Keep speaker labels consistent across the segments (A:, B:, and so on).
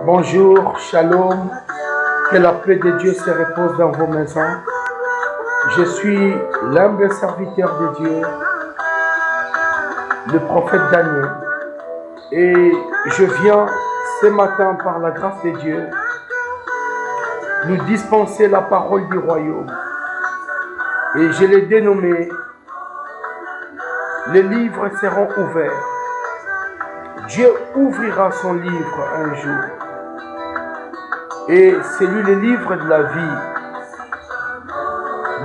A: Bonjour, shalom, que la paix de Dieu se repose dans vos maisons. Je suis l'humble serviteur de Dieu, le prophète Daniel, et je viens ce matin par la grâce de Dieu nous dispenser la parole du royaume. Et je l'ai dénommé « Les livres seront ouverts ». Dieu ouvrira son livre un jour. Et c'est lui le livre de la vie.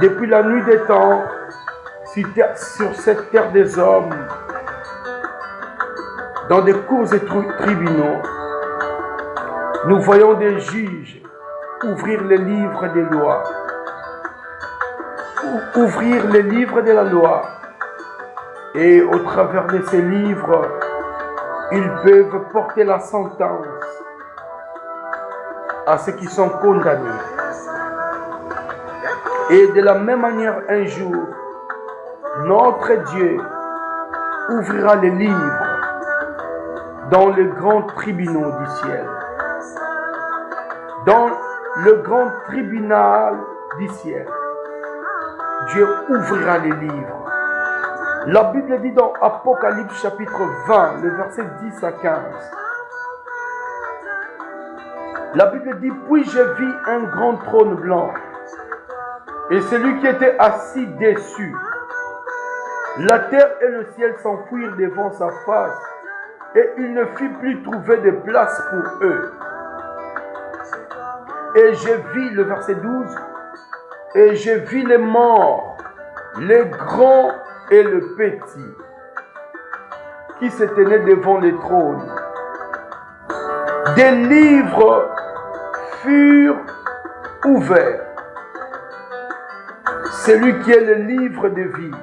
A: Depuis la nuit des temps, sur cette terre des hommes, dans des cours et tribunaux, nous voyons des juges ouvrir les livres des lois, ouvrir les livres de la loi. Et au travers de ces livres, ils peuvent porter la sentence à ceux qui sont condamnés. Et de la même manière, un jour, notre Dieu ouvrira les livres dans le grand tribunal du ciel. Dans le grand tribunal du ciel, Dieu ouvrira les livres. La Bible dit dans Apocalypse chapitre 20, le verset 10 à 15. La Bible dit, puis je vis un grand trône blanc, et celui qui était assis dessus. La terre et le ciel s'enfuirent devant sa face, et il ne fut plus trouvé de place pour eux. Et je vis, le verset 12, et je vis les morts, les grands et le petit, qui se tenaient devant les trônes. Des livres furent ouverts. Celui qui est le livre de vie.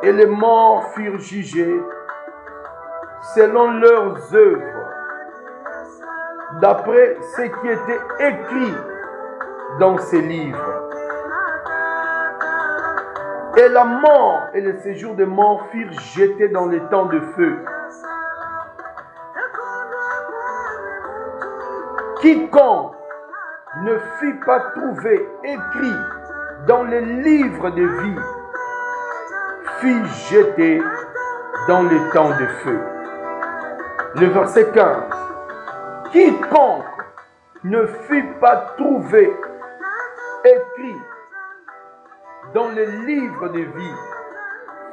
A: Et les morts furent jugés selon leurs œuvres, d'après ce qui était écrit dans ces livres. Et la mort et le séjour des morts furent jetés dans les temps de feu. Quiconque ne fut pas trouvé écrit dans les livres de vie fut jeté dans les temps de feu. Le verset 15. Quiconque ne fut pas trouvé écrit dans les livres de vie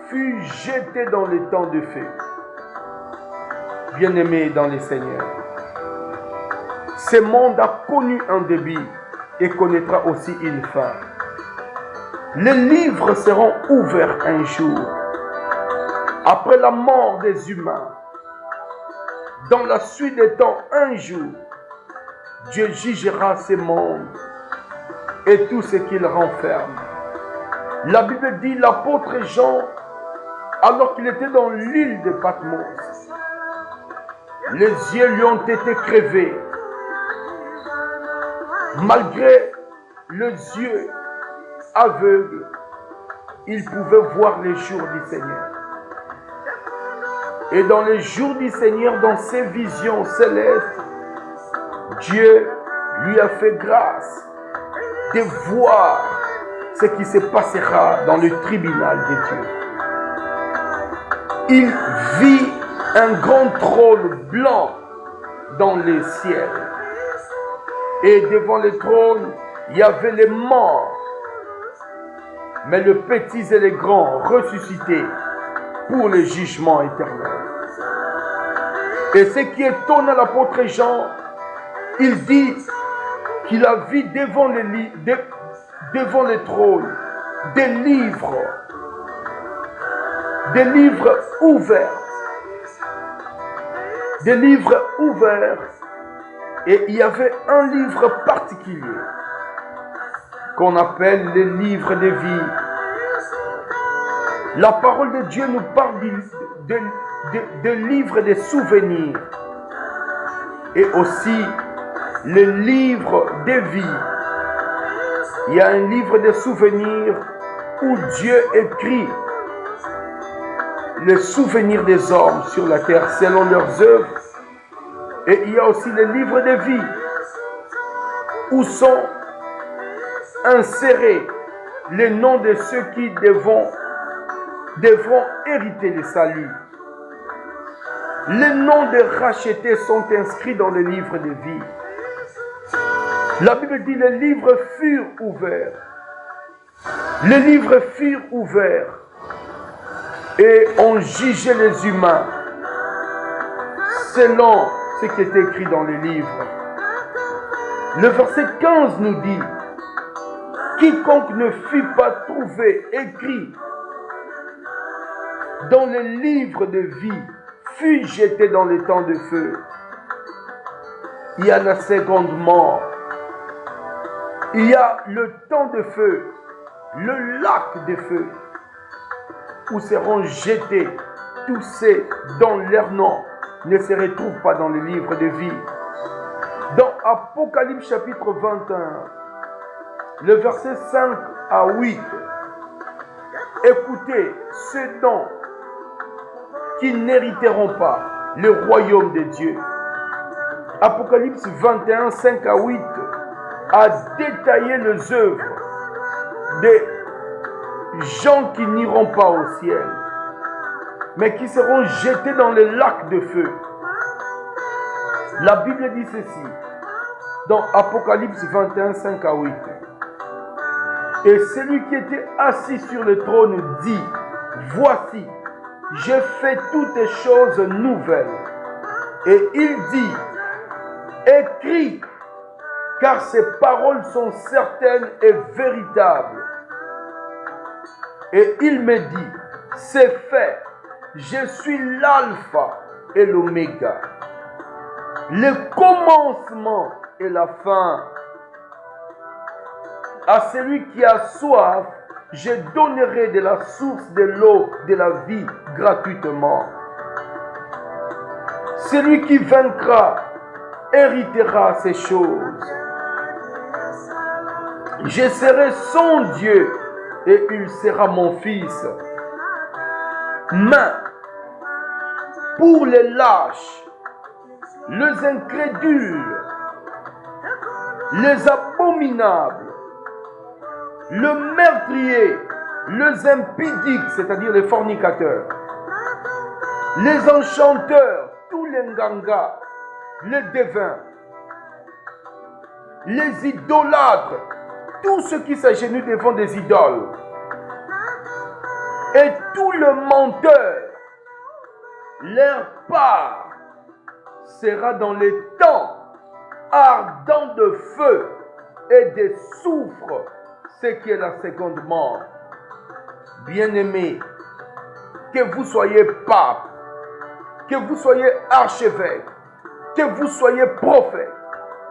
A: fut jeté dans les temps de feu. Bien-aimés dans les Seigneurs, ce monde a connu un début et connaîtra aussi une fin. Les livres seront ouverts un jour. Après la mort des humains, dans la suite des temps, un jour, Dieu jugera ce monde et tout ce qu'il renferme. La Bible dit, l'apôtre Jean, alors qu'il était dans l'île de Patmos, les yeux lui ont été crevés. Malgré les yeux aveugles, il pouvait voir les jours du Seigneur. Et dans les jours du Seigneur, dans ses visions célestes, Dieu lui a fait grâce de voir ce qui se passera dans le tribunal de Dieu. Il vit un grand trône blanc dans les ciels. Et devant le trône, il y avait les morts. Mais les petits et les grands ressuscités pour le jugement éternel. Et ce qui étonne l'apôtre Jean, il dit qu'il a vu devant le trône des livres ouverts. Des livres ouverts. Et il y avait un livre particulier qu'on appelle le livre de vie. La parole de Dieu nous parle de livre de souvenirs et aussi le livre de vie. Il y a un livre de souvenirs où Dieu écrit les souvenirs des hommes sur la terre selon leurs œuvres Et il y a aussi les livres de vie où sont insérés les noms de ceux qui devront hériter le salut. Les noms des rachetés sont inscrits dans le livre de vie. La Bible dit les livres furent ouverts. Les livres furent ouverts et on jugeait les humains selon ce qui est écrit dans les livres. Le verset 15 nous dit: quiconque ne fut pas trouvé écrit dans les livres de vie fut jeté dans les temps de feu. Il y a la seconde mort. Il y a le temps de feu, le lac de feu, où seront jetés tous ceux dont leur nom ne se retrouve pas dans le livre de vie. Dans Apocalypse chapitre 21, le verset 5 à 8, écoutez ceux dont qui n'hériteront pas le royaume de Dieu. Apocalypse 21, 5 à 8 a détaillé les œuvres des gens qui n'iront pas au ciel, mais qui seront jetés dans le lac de feu. La Bible dit ceci, dans Apocalypse 21, 5 à 8. Et celui qui était assis sur le trône dit: voici, j'ai fait toutes les choses nouvelles. Et il dit: écris, car ces paroles sont certaines et véritables. Et il me dit: c'est fait, je suis l'alpha et l'oméga, le commencement et la fin. À celui qui a soif, je donnerai de la source de l'eau de la vie gratuitement. Celui qui vaincra héritera ces choses. Je serai son Dieu et il sera mon fils. Mais pour les lâches, les incrédules, les abominables, le meurtrier, les impudiques, c'est-à-dire les fornicateurs, les enchanteurs, tous les ngangas, les devins, les idolâtres, tous ceux qui s'agenouillent devant des idoles, et tout le menteur, leur part sera dans les temps ardents de feu et de soufre, ce qui est la seconde mort. Bien-aimés, que vous soyez pape, que vous soyez archevêque, que vous soyez prophète,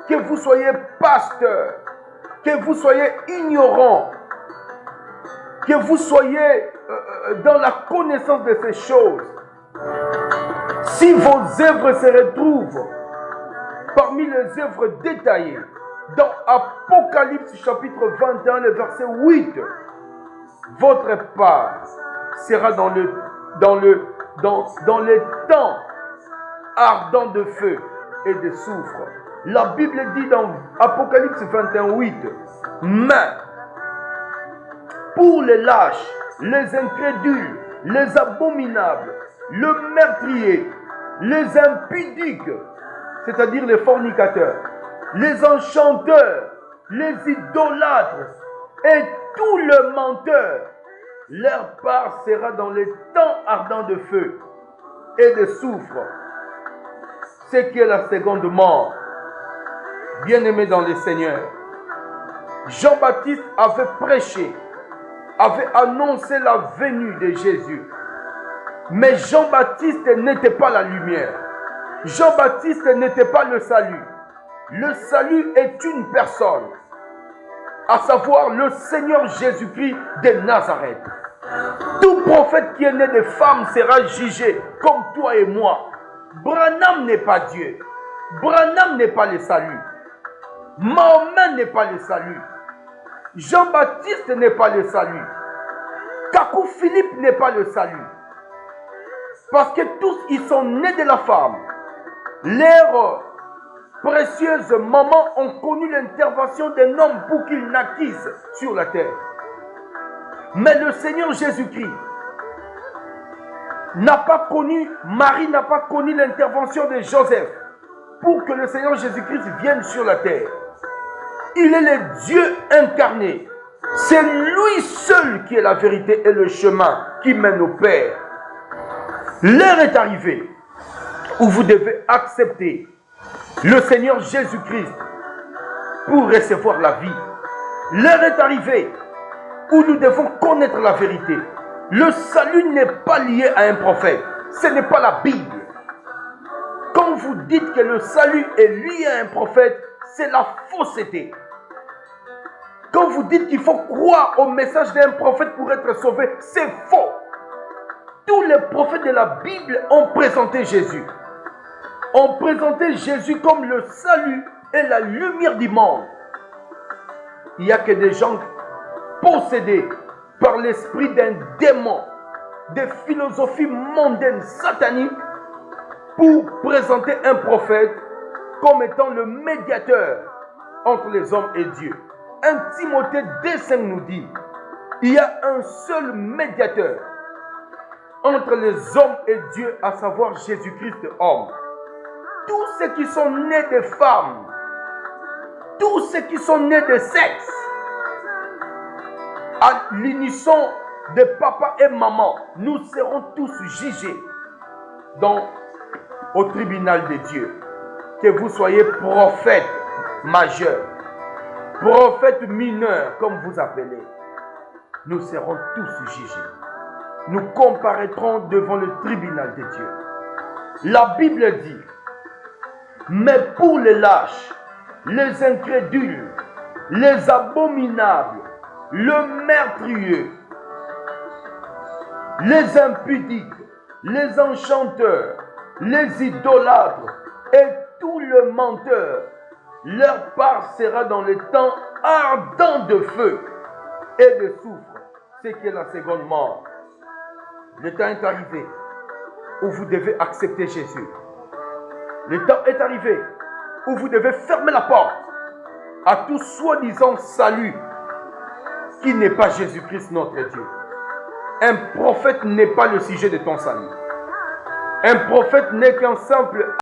A: que vous soyez pasteur, que vous soyez ignorant, que vous soyez dans la connaissance de ces choses, si vos œuvres se retrouvent parmi les œuvres détaillées dans Apocalypse chapitre 21, le verset 8, votre part sera dans les temps ardents de feu et de soufre. La Bible dit dans Apocalypse 21, 8, mais pour les lâches, les incrédules, les abominables, le meurtrier, les impudiques, c'est-à-dire les fornicateurs, les enchanteurs, les idolâtres et tout le menteur, leur part sera dans les temps ardents de feu et de soufre, ce qui est la seconde mort. Bien-aimés dans le Seigneur, Jean-Baptiste avait prêché, avait annoncé la venue de Jésus. Mais Jean-Baptiste n'était pas la lumière. Jean-Baptiste n'était pas le salut. Le salut est une personne, à savoir le Seigneur Jésus-Christ de Nazareth. Tout prophète qui est né de femme sera jugé comme toi et moi. Branham n'est pas Dieu. Branham n'est pas le salut. Mahomet n'est pas le salut. Jean-Baptiste n'est pas le salut. Kakou Philippe n'est pas le salut. Parce que tous, ils sont nés de la femme. Leur précieuses mamans ont connu l'intervention d'un homme pour qu'il naquisse sur la terre. Mais le Seigneur Jésus-Christ Marie n'a pas connu l'intervention de Joseph pour que le Seigneur Jésus-Christ vienne sur la terre. Il est le Dieu incarné. C'est lui seul qui est la vérité et le chemin qui mène au Père. L'heure est arrivée où vous devez accepter le Seigneur Jésus-Christ pour recevoir la vie. L'heure est arrivée où nous devons connaître la vérité. Le salut n'est pas lié à un prophète. Ce n'est pas la Bible. Quand vous dites que le salut est lié à un prophète, c'est la fausseté. Quand vous dites qu'il faut croire au message d'un prophète pour être sauvé, c'est faux. Tous les prophètes de la Bible ont présenté Jésus. Ont présenté Jésus comme le salut et la lumière du monde. Il n'y a que des gens possédés par l'esprit d'un démon, des philosophies mondaines sataniques, pour présenter un prophète comme étant le médiateur entre les hommes et Dieu. 1 Timothée 2,5 nous dit, il y a un seul médiateur entre les hommes et Dieu, à savoir Jésus-Christ homme. Tous ceux qui sont nés de femmes, tous ceux qui sont nés de sexe, à l'unisson de papa et maman, nous serons tous jugés au tribunal de Dieu. Que vous soyez prophète majeur, prophète mineur, comme vous appelez, nous serons tous jugés. Nous comparaîtrons devant le tribunal de Dieu. La Bible dit, mais pour les lâches, les incrédules, les abominables, le meurtrier, les impudiques, les enchanteurs, les idolâtres et tout le menteur, leur part sera dans le temps ardent de feu et de soufre, ce qui est la seconde mort. Le temps est arrivé où vous devez accepter Jésus. Le temps est arrivé où vous devez fermer la porte à tout soi-disant salut qui n'est pas Jésus-Christ notre Dieu. Un prophète n'est pas le sujet de ton salut. Un prophète n'est qu'un simple